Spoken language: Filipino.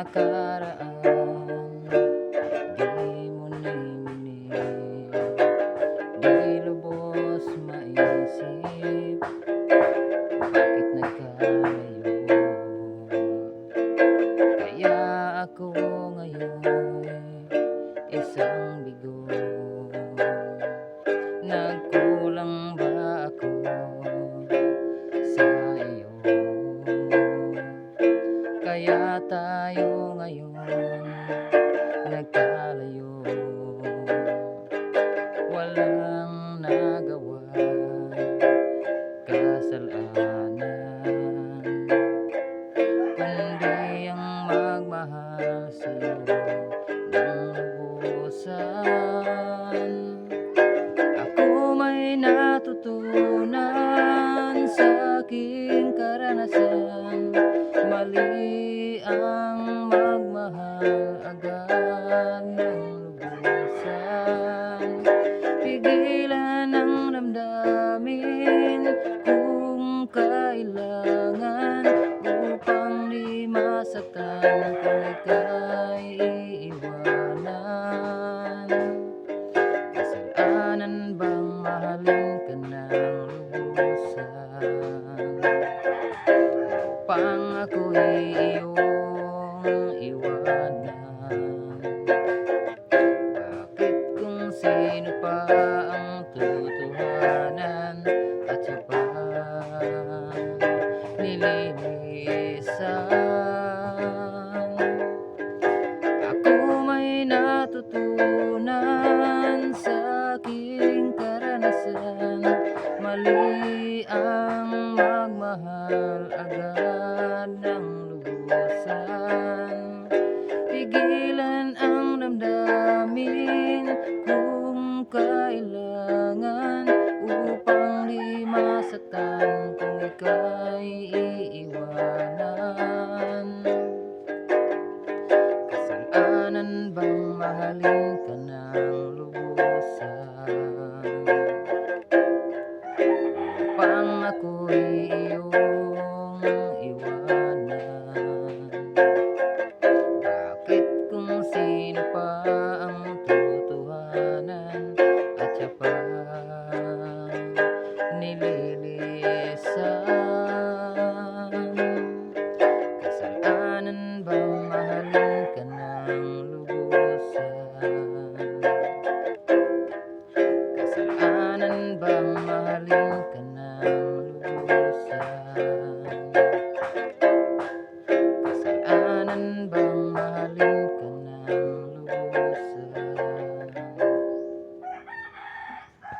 nakaraan, di mo ni di lubos maisip bakit nagkalayo. Kaya ako ngayon isang bigo. Nagkulang ba ako sa iyo? Kaya tayo ngayon nagkalayo. Walang nagawa kasalanan, kundi ang magmahal sa'yo ng lubusan. Ako may natutunan sa aking karanasan, mali ang magmahal agad ng lubusan. Pigilan ang damdamin kung kailangan upang di masaktan kung ika'y iiwanan. Kasalanan bang mahalin ka ng lubusan upang ako'y iyong iwanan? Bakit kung sino pa ang totohanan at siya pa nililisan? Ako may natutunan sa aking karanasan, mali ang magmahal agad ng lubusan. Pigilan ang damdamin kung kailangan upang di masaktan kung ika'y iiwanan. Kasalanan bang mahalin ka ng lubusan upang ako'y iyong iwanan? Bakit kung sino pa ang totohanan at siya pa nililisan? Kasalanan bang mahalin ka ng lubusan? Kasalanan bang mahalin ka ng lubusan?